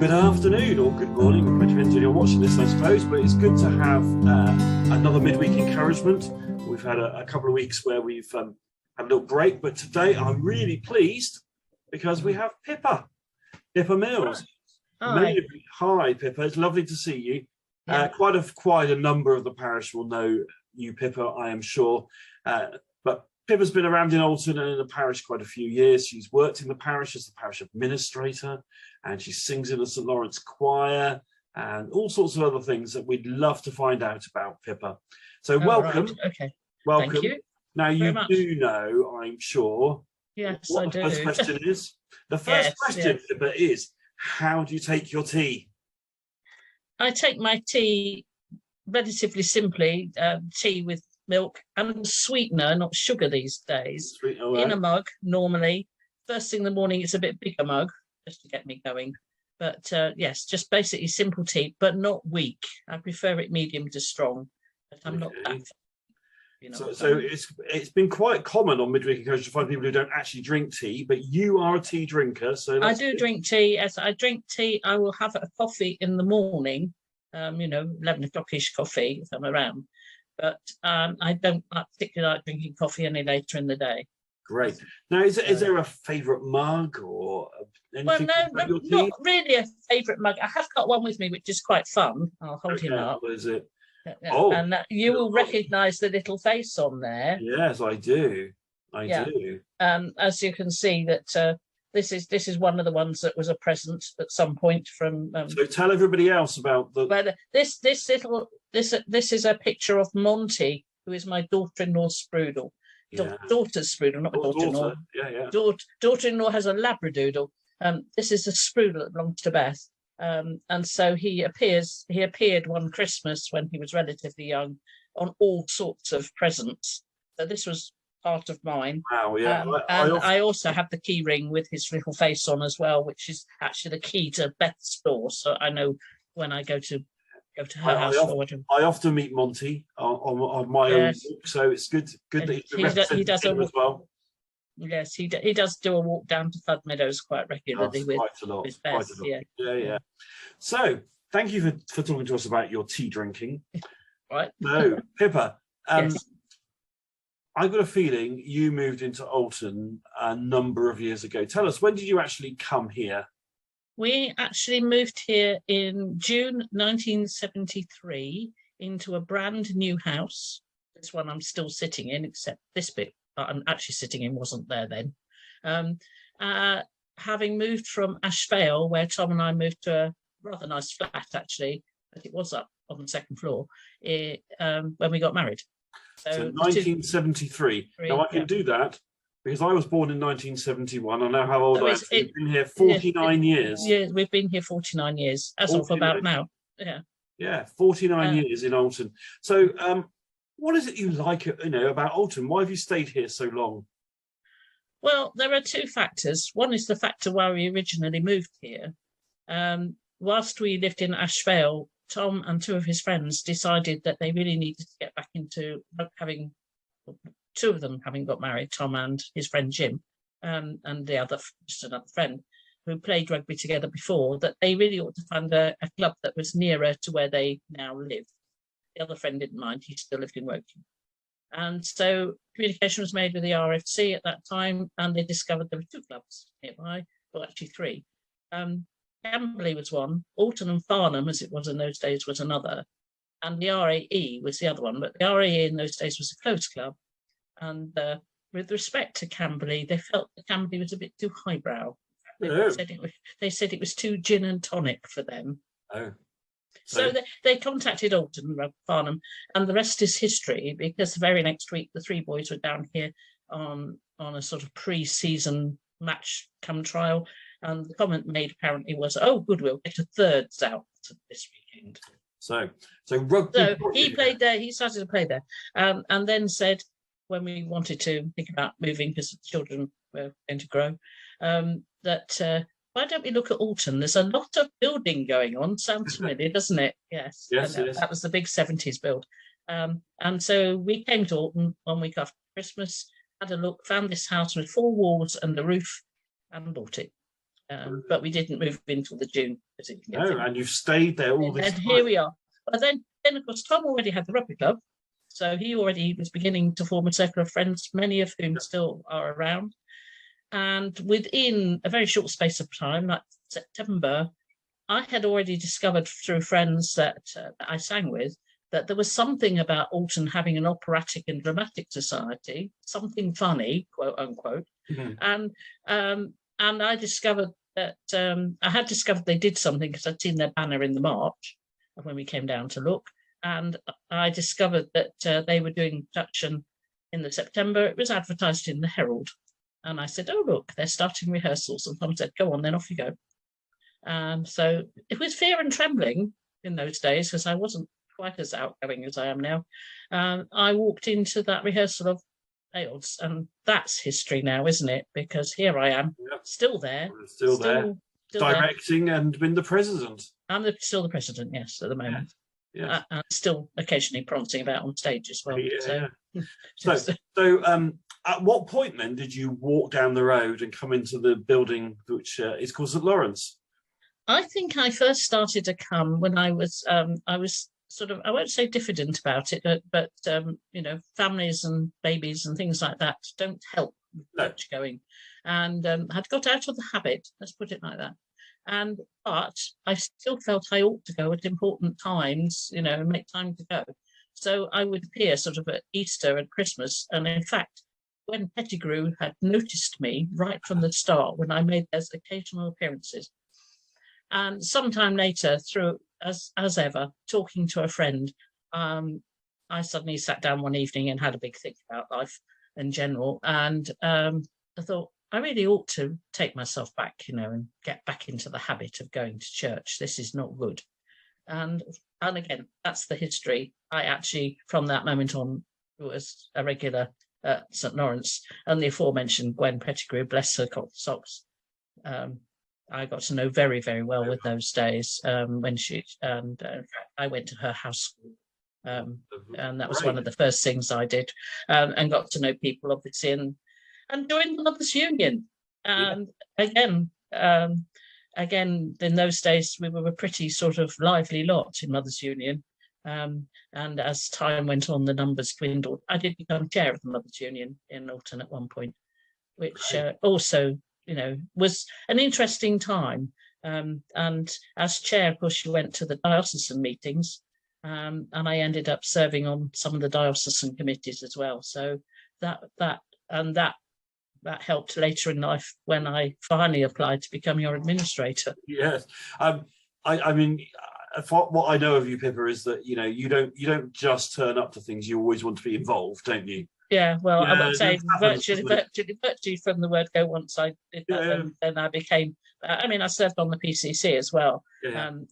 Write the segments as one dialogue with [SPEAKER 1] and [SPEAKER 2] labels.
[SPEAKER 1] Good afternoon or good morning, it depends on you're watching this, I suppose, but it's good to have another Midweek Encouragement. We've had a couple of weeks where we've had a little break, but today I'm really pleased because we have Pippa Mills.
[SPEAKER 2] Hi.
[SPEAKER 1] Hi, Pippa, it's lovely to see you.
[SPEAKER 2] Yeah.
[SPEAKER 1] Quite a number of the parish will know you, Pippa, I am sure, but Pippa's been around in Alton and in the parish quite a few years. She's worked in the parish as the Parish Administrator, and she sings in the St. Lawrence Choir and all sorts of other things that we'd love to find out about, Pippa. So welcome.
[SPEAKER 2] Right. Okay.
[SPEAKER 1] Welcome.
[SPEAKER 2] Thank you.
[SPEAKER 1] Now you do know, I'm sure,
[SPEAKER 2] yes,
[SPEAKER 1] what
[SPEAKER 2] I
[SPEAKER 1] the
[SPEAKER 2] do.
[SPEAKER 1] first question is. The first question, Pippa, is how do you take your tea?
[SPEAKER 2] I take my tea relatively simply, tea with milk and sweetener, not sugar these days, in a mug normally. First thing in the morning, it's a bit bigger mug just to get me going. But yes, just basically simple tea, but not weak. I prefer it medium to strong, but I'm not that.
[SPEAKER 1] So it's been quite common on Midweek Encouragement to find people who don't actually drink tea, but you are a tea drinker. So
[SPEAKER 2] I do drink tea. As I drink tea, I will have a coffee in the morning. 11 o'clock-ish coffee if I'm around. But I don't particularly like drinking coffee any later in the day.
[SPEAKER 1] Great. Now, is there a favourite mug or anything?
[SPEAKER 2] Well, no, not really a favourite mug. I have got one with me, which is quite fun. I'll hold him up.
[SPEAKER 1] What is it?
[SPEAKER 2] Oh, and you will recognise the little face on there.
[SPEAKER 1] Yes, I do. I do.
[SPEAKER 2] As you can see, that this is one of the ones that was a present at some point from.
[SPEAKER 1] So tell everybody else about the.
[SPEAKER 2] Well, this is a picture of Monty, who is my daughter-in-law's Sprudel. Daughter's Sprudel, not my daughter-in-law. Daughter-in-law has a Labradoodle. This is a Sprudel that belongs to Beth. And so he appeared one Christmas when he was relatively young on all sorts of presents. So this was part of mine.
[SPEAKER 1] Wow, yeah.
[SPEAKER 2] I also have the key ring with his little face on as well, which is actually the key to Beth's door. So I know when I go to her house or whatever.
[SPEAKER 1] I often meet Monty on my own walk, so it's good that he does him as well.
[SPEAKER 2] Yes, he does do a walk down to Flood Meadows quite regularly with Beth.
[SPEAKER 1] Yeah. So thank you for talking to us about your tea drinking.
[SPEAKER 2] Right.
[SPEAKER 1] So Pippa,
[SPEAKER 2] yes.
[SPEAKER 1] I've got a feeling you moved into Alton a number of years ago. Tell us, when did you actually come here?
[SPEAKER 2] We actually moved here in June 1973 into a brand new house. This one I'm still sitting in, except this bit I'm actually sitting in wasn't there then. Having moved from Ashvale, where Tom and I moved to a rather nice flat, actually, but it was up on the second floor, when we got married.
[SPEAKER 1] So 1973. Now I can do that because I was born in 1971. I know how old I am. We've been here 49 years.
[SPEAKER 2] Yeah, we've been here 49 years, as of about now.
[SPEAKER 1] Yeah, 49 years in Alton. So what is it you like about Alton? Why have you stayed here so long?
[SPEAKER 2] Well, there are two factors. One is the factor why we originally moved here. Whilst we lived in Ashvale, Tom and two of his friends decided that they really needed to get back into having, two of them having got married, Tom and his friend Jim, and the other, just another friend, who played rugby together before, that they really ought to find a club that was nearer to where they now live. The other friend didn't mind, he still lived in Woking. And so communication was made with the RFC at that time, and they discovered there were two clubs nearby, well, actually three. Camberley was one, Alton and Farnham, as it was in those days, was another, and the RAE was the other one. But the RAE in those days was a closed club. And with respect to Camberley, they felt that Camberley was a bit too highbrow. They said it was too gin and tonic for them.
[SPEAKER 1] Oh.
[SPEAKER 2] So they contacted Alton and Farnham, and the rest is history, because the very next week the three boys were down here on a sort of pre-season match come trial, and the comment made apparently was, "Oh, good, we'll get a thirds out this weekend."
[SPEAKER 1] So rugby.
[SPEAKER 2] So he played there. He started to play there, and then said, when we wanted to think about moving because the children were going to grow, that why don't we look at Alton? There's a lot of building going on. Sounds familiar, doesn't it? Yes.
[SPEAKER 1] Yes,
[SPEAKER 2] And
[SPEAKER 1] it is.
[SPEAKER 2] that was the big 70s build. And so we came to Alton 1 week after Christmas, had a look, found this house with 4 walls and a roof, and bought it. But we didn't move in until the June.
[SPEAKER 1] No, and you've stayed there all this
[SPEAKER 2] and
[SPEAKER 1] time.
[SPEAKER 2] here we are. But then, of course, Tom already had the rugby club. So he already was beginning to form a circle of friends, many of whom still are around. And within a very short space of time, like September, I had already discovered through friends that I sang with that there was something about Alton having an operatic and dramatic society, something funny, quote unquote. And I discovered that I had discovered they did something because I'd seen their banner in the March when we came down to look. And I discovered that they were doing production in the September. It was advertised in the Herald. And I said, oh, look, they're starting rehearsals. And Tom said, go on, then off you go. So it was fear and trembling in those days because I wasn't quite as outgoing as I am now. I walked into that rehearsal of Ails, and that's history now, isn't it? Because here I am, still there.
[SPEAKER 1] Still there. Directing there. And been the president.
[SPEAKER 2] I'm still the president, yes, at the moment.
[SPEAKER 1] Yes.
[SPEAKER 2] And still occasionally prancing about on stage as well.
[SPEAKER 1] So at what point then did you walk down the road and come into the building which is called St Lawrence?
[SPEAKER 2] I think I first started to come when I was sort of, I won't say diffident about it, but you know, families and babies and things like that don't help much going, and had got out of the habit, let's put it like that. But I still felt I ought to go at important times, you know, and make time to go. So I would appear sort of at Easter and Christmas. And in fact, Gwen Pettigrew had noticed me right from the start when I made those occasional appearances. And sometime later, through as ever, talking to a friend, I suddenly sat down one evening and had a big think about life in general. And I thought, I really ought to take myself back, you know, and get back into the habit of going to church. This is not good. And again, that's the history. I actually, from that moment on, was a regular at St Lawrence, and the aforementioned Gwen Pettigrew, bless her cotton socks. I got to know very, very well with those days when she, and I went to her house school. And that was one of the first things I did, and got to know people, obviously, and joined the Mothers Union. And again, in those days, we were a pretty sort of lively lot in Mothers Union. And as time went on, the numbers dwindled. I did become chair of the Mothers Union in Alton at one point, which also, you know, was an interesting time. And as chair, of course, you went to the diocesan meetings, and I ended up serving on some of the diocesan committees as well. So that helped later in life when I finally applied to become your administrator.
[SPEAKER 1] Yes, I mean, what I know of you, Pippa, is that you know you don't just turn up to things. You always want to be involved, don't you?
[SPEAKER 2] Yeah, well, I would say virtually from the word go. Once I did that, then I became. I mean, I served on the PCC as well.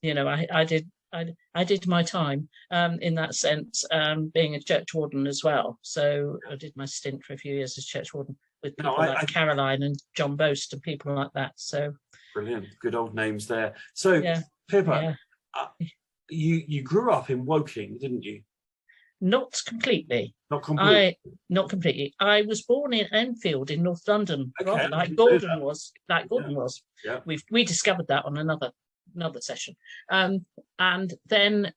[SPEAKER 2] You know, I did my time in that sense, being a church warden as well. So I did my stint for a few years as church warden with people like Caroline and John Boast and people like that. So
[SPEAKER 1] brilliant, good old names there. So Pippa, you grew up in Woking, didn't you?
[SPEAKER 2] Not completely.
[SPEAKER 1] Not completely.
[SPEAKER 2] Not completely. I was born in Enfield in North London, rather like Gordon was. Like Gordon was.
[SPEAKER 1] Yeah.
[SPEAKER 2] We discovered that on another session, and then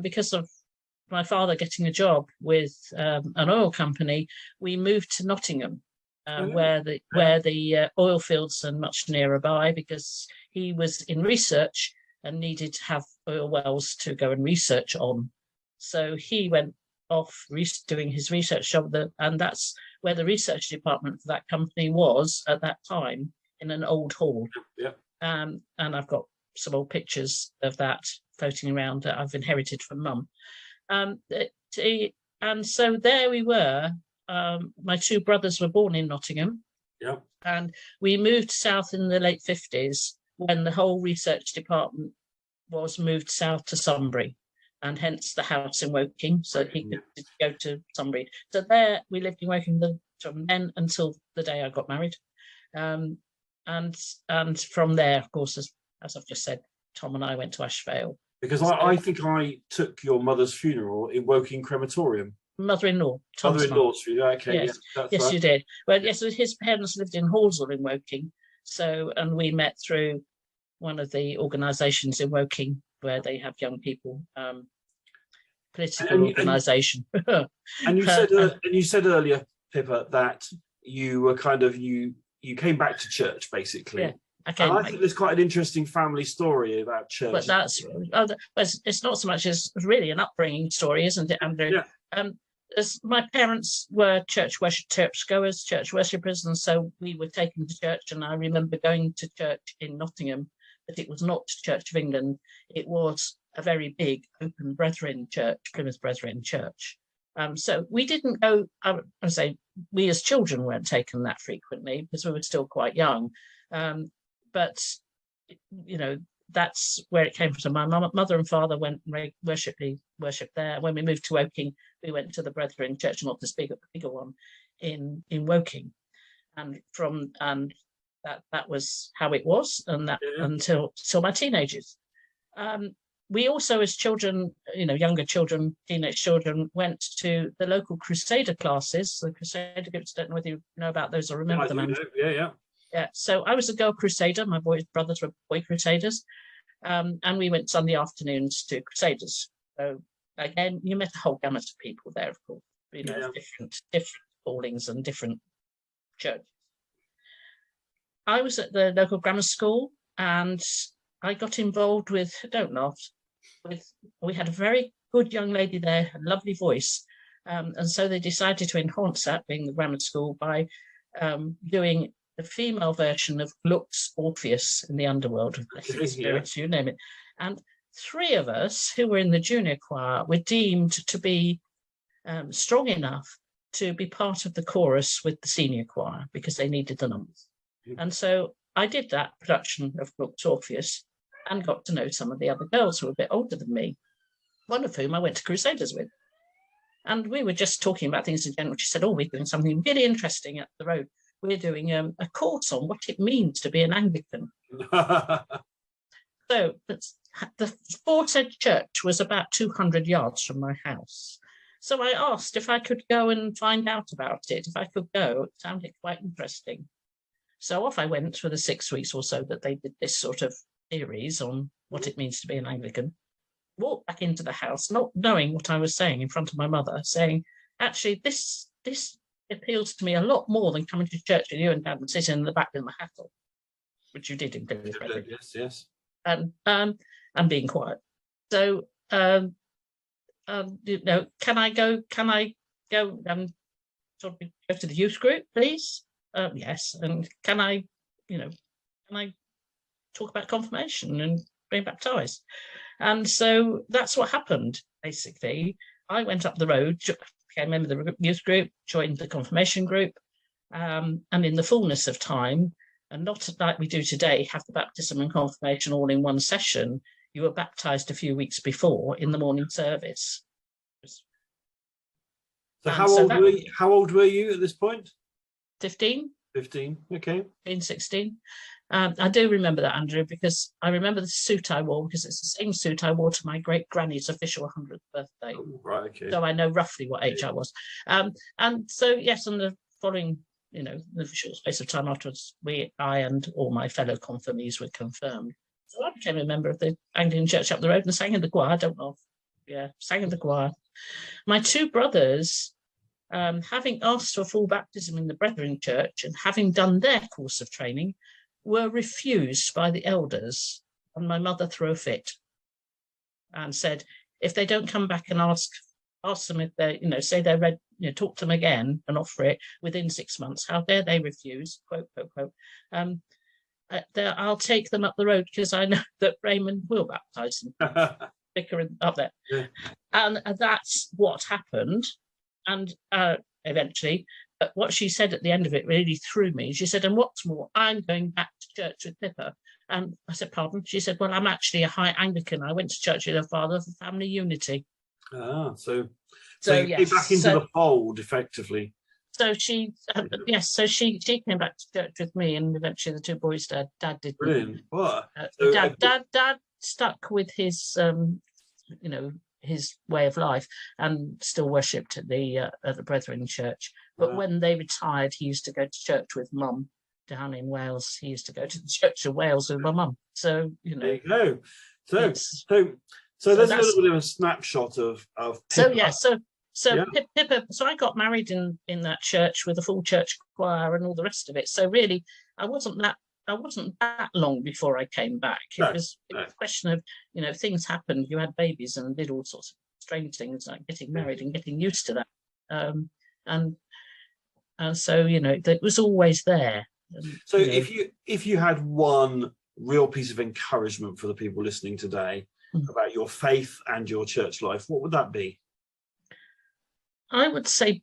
[SPEAKER 2] because of my father getting a job with an oil company, we moved to Nottingham, where the oil fields are much nearer by, because he was in research and needed to have oil wells to go and research on. So he went off doing his research job, and that's where the research department for that company was at that time, in an old hall. And I've got some old pictures of that floating around that I've inherited from Mum. And so there we were. My two brothers were born in Nottingham. And we moved south in the late 50s when the whole research department was moved south to Sunbury, and hence the house in Woking, so he could go to Sunbury. So there we lived in Woking from then until the day I got married. and from there, of course, as I've just said, Tom and I went to Ashvale.
[SPEAKER 1] Because I think I took your mother's funeral in Woking Crematorium.
[SPEAKER 2] Mother-in-law.
[SPEAKER 1] Mother-in-law's funeral. Okay,
[SPEAKER 2] yes,
[SPEAKER 1] yes, right.
[SPEAKER 2] You did. Well, yes, his parents lived in Halsall in Woking, and we met through one of the organisations in Woking where they have young people, political organisation.
[SPEAKER 1] And you said earlier, Pippa, that you were you came back to church basically.
[SPEAKER 2] Yeah.
[SPEAKER 1] I think there's quite an interesting family story about church.
[SPEAKER 2] But it's not so much as really an upbringing story, isn't it, Andrew?
[SPEAKER 1] Yeah.
[SPEAKER 2] As my parents were church goers, church worshippers, and so we were taken to church. And I remember going to church in Nottingham, but it was not Church of England. It was a very big open Brethren church, Plymouth Brethren church. So we didn't go. I would say we as children weren't taken that frequently because we were still quite young. But that's where it came from. My mother and father went and worship there. When we moved to Woking, we went to the Brethren Church, not this bigger one, in Woking, and that was how it was, and that until my teenagers. We also, as children, younger children, teenage children, went to the local Crusader classes. The Crusader groups. Don't know whether you know about those or remember them. Yeah, so I was a girl Crusader. My brothers were boy Crusaders, and we went Sunday afternoons to Crusaders. So again, you met a whole gamut of people there, of course. Different callings and different churches. I was at the local grammar school, and I got involved with. Don't laugh. We had a very good young lady there, a lovely voice, and so they decided to enhance that, being the grammar school, by doing the female version of Gluck's Orpheus in the underworld of blessed spirits, you name it. And 3 of us who were in the junior choir were deemed to be strong enough to be part of the chorus with the senior choir because they needed the numbers. And so I did that production of Gluck's Orpheus and got to know some of the other girls who were a bit older than me, one of whom I went to Crusaders with. And we were just talking about things in general. She said, we're doing something really interesting up the road. We're doing a course on what it means to be an Anglican. So the aforesaid church was about 200 yards from my house. So I asked if I could go and find out about it. If I could go, it sounded quite interesting. So off I went for the 6 weeks or so that they did this sort of series on what it means to be an Anglican. Walked back into the house, not knowing what I was saying in front of my mother, saying, actually, this appeals to me a lot more than coming to church with you and Dad and sitting in the back with my hat on, which you did in Plymouth.
[SPEAKER 1] Yes.
[SPEAKER 2] And being quiet. So, can I go? Can I go? Sort of go to the youth group, please? Yes. And can I talk about confirmation and being baptized? And so that's what happened. Basically, I went up the road. Became a member of the youth group, joined the confirmation group, and in the fullness of time, and not like we do today, have the baptism and confirmation all in one session. You were baptised a few weeks before in the morning service.
[SPEAKER 1] So how old were you at this point?
[SPEAKER 2] 15.
[SPEAKER 1] 15, okay.
[SPEAKER 2] 16. I do remember that, Andrew, because I remember the suit I wore, because it's the same suit I wore to my great granny's official 100th birthday.
[SPEAKER 1] Oh, right, okay.
[SPEAKER 2] So I know roughly what age I was. And so, yes, and the following, the short space of time afterwards, I and all my fellow confirmees were confirmed. So I became a member of the Anglican Church up the road and sang in the choir. I don't know. Yeah, sang in the choir. My 2 brothers, having asked for full baptism in the Brethren Church and having done their course of training, were refused by the elders, and my mother threw a fit and said, if they don't come back and ask them if they, say they're ready, talk to them again and offer it within 6 months, how dare they refuse, quote, quote, quote. I'll take them up the road because I know that Raymond will baptise them. Vicar up there. Yeah. And that's what happened. And eventually, but what she said at the end of it really threw me. She said, and what's more, I'm going back to church with Pippa. And I said, pardon? She said, well, I'm actually a high Anglican. I went to church with her father for family unity.
[SPEAKER 1] So you came back into the fold, effectively.
[SPEAKER 2] So she, yes, so she came back to church with me, and eventually the two boys' dad didn't.
[SPEAKER 1] Brilliant. What? So,
[SPEAKER 2] Dad stuck with his, his way of life, and still worshipped at the Brethren Church. But when they retired, he used to go to church with Mum down in Wales. He used to go to the Church of Wales with my mum. So
[SPEAKER 1] there you go. So there's a little bit of a snapshot of Pippa.
[SPEAKER 2] Pippa. So I got married in that church with a full church choir and all the rest of it. So really, I wasn't that long before I came back. It was a question of, things happened. You had babies and did all sorts of strange things like getting married and getting used to that. And so it was always there.
[SPEAKER 1] So if you had one real piece of encouragement for the people listening today about your faith and your church life, what would that be?
[SPEAKER 2] I would say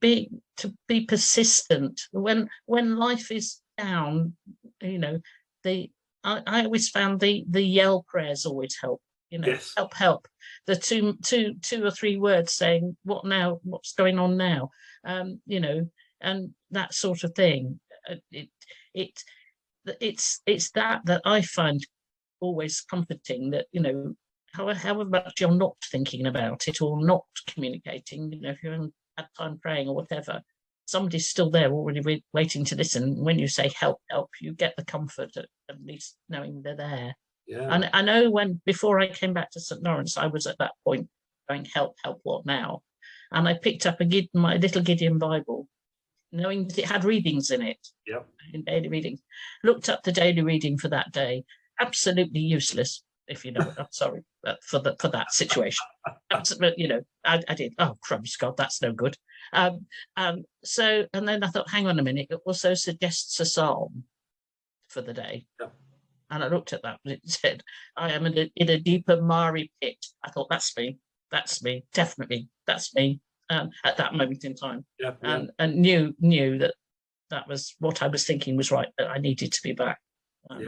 [SPEAKER 2] to be persistent when life is down. I always found the yell prayers always help.
[SPEAKER 1] Yes.
[SPEAKER 2] help. The two or three words saying, "What now? What's going on now?" And that sort of thing. It's that I find always comforting, that however much you're not thinking about it or not communicating, if you haven't had time praying or whatever, somebody's still there already waiting to listen. When you say help, you get the comfort at least knowing they're there.
[SPEAKER 1] Yeah.
[SPEAKER 2] And I know before I came back to St. Lawrence, I was at that point going, help, what now? And I picked up my little Gideon Bible, knowing that it had readings in it.
[SPEAKER 1] Yep.
[SPEAKER 2] In daily readings. Looked up the daily reading for that day. Absolutely useless, if you know what. I'm sorry for that situation. Absolutely, I did. Oh, crumbs, God, that's no good. And then I thought, hang on a minute. It also suggests a psalm for the day.
[SPEAKER 1] Yep.
[SPEAKER 2] And I looked at that, and it said, "I am in a deeper, miry pit." I thought, that's me. That's me. Definitely, that's me. At that moment in time, and knew that was what I was thinking was right, that I needed to be back.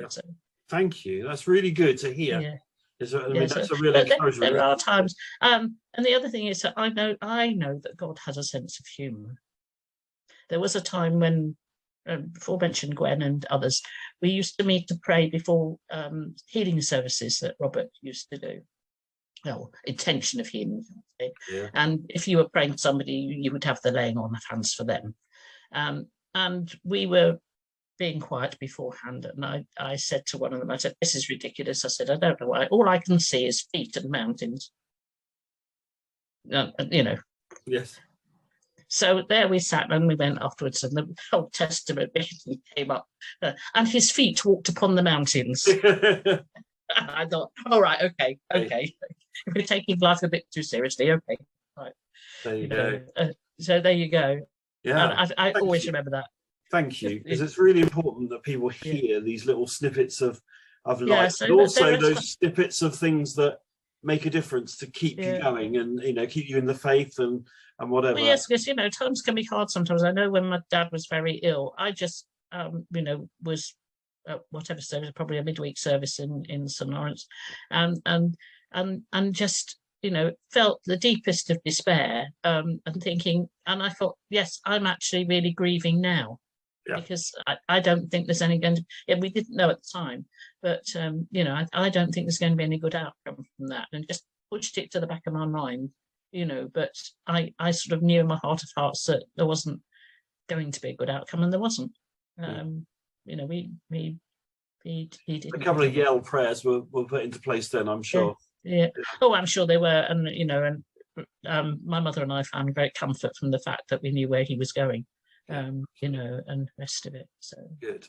[SPEAKER 2] So.
[SPEAKER 1] Thank you. That's really good to hear.
[SPEAKER 2] Yeah.
[SPEAKER 1] That's a real encouragement.
[SPEAKER 2] There are times, and the other thing is that I know that God has a sense of humour. There was a time when, before mentioned Gwen and others, we used to meet to pray before healing services that Robert used to do. Well, intention of healing.
[SPEAKER 1] Yeah.
[SPEAKER 2] And if you were praying for somebody, you would have the laying on of hands for them. And we were being quiet beforehand, and I said to one of them, I said, "This is ridiculous." I said, "I don't know why. All I can see is feet and mountains."
[SPEAKER 1] Yes.
[SPEAKER 2] So there we sat, and we went afterwards, and the Old Testament basically came up, and his feet walked upon the mountains. I thought, all right, okay. We're taking life a bit too seriously. Okay, right.
[SPEAKER 1] There you go.
[SPEAKER 2] So there you go.
[SPEAKER 1] Yeah.
[SPEAKER 2] And I always remember that.
[SPEAKER 1] Thank you, because it's really important that people hear these little snippets of life,
[SPEAKER 2] so,
[SPEAKER 1] and also those snippets of things that make a difference to keep you going and keep you in the faith and whatever.
[SPEAKER 2] Well, yes, because times can be hard sometimes. I know when my dad was very ill, I just was whatever service, probably a midweek service in St. Lawrence, and just felt the deepest of despair, and thinking, and I thought, yes, I'm actually really grieving now. Yeah. Because I don't think there's any going to. Yeah, we didn't know at the time, but I don't think there's going to be any good outcome from that, and just pushed it to the back of my mind, But I sort of knew in my heart of hearts that there wasn't going to be a good outcome, and there wasn't. We did
[SPEAKER 1] a couple of yell prayers were put into place then, I'm sure.
[SPEAKER 2] Yeah. Oh, I'm sure they were, and my mother and I found great comfort from the fact that we knew where he was going. And the rest of it. So
[SPEAKER 1] good.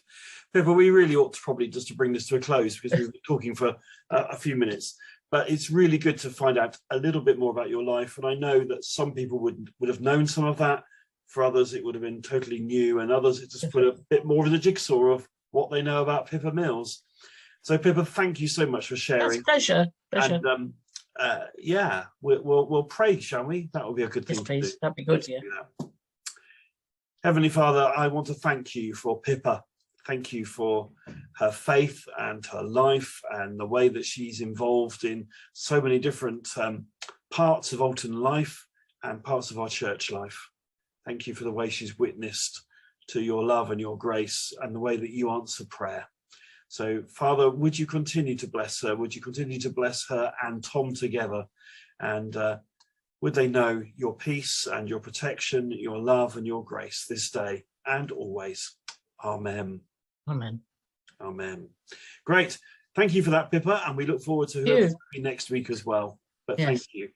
[SPEAKER 1] Pippa, we really ought to probably just to bring this to a close, because we've been talking for a few minutes, but it's really good to find out a little bit more about your life. And I know that some people would have known some of that. For others, it would have been totally new, and others it just put a bit more of the jigsaw of what they know about Pippa Mills. So Pippa, thank you so much for sharing.
[SPEAKER 2] That's a pleasure.
[SPEAKER 1] And we'll pray, shall we? That would be a good thing.
[SPEAKER 2] Yes, please.
[SPEAKER 1] To do.
[SPEAKER 2] That'd be good. Yeah.
[SPEAKER 1] Heavenly Father, I want to thank you for Pippa. Thank you for her faith and her life and the way that she's involved in so many different parts of Alton life and parts of our church life. Thank you for the way she's witnessed to your love and your grace and the way that you answer prayer. So, Father, would you continue to bless her? Would you continue to bless her and Tom together? And would they know your peace and your protection, your love and your grace this day and always. Amen.
[SPEAKER 2] Amen.
[SPEAKER 1] Amen. Great. Thank you for that, Pippa. And we look forward to her next week as well. But
[SPEAKER 2] Yes.
[SPEAKER 1] thank you.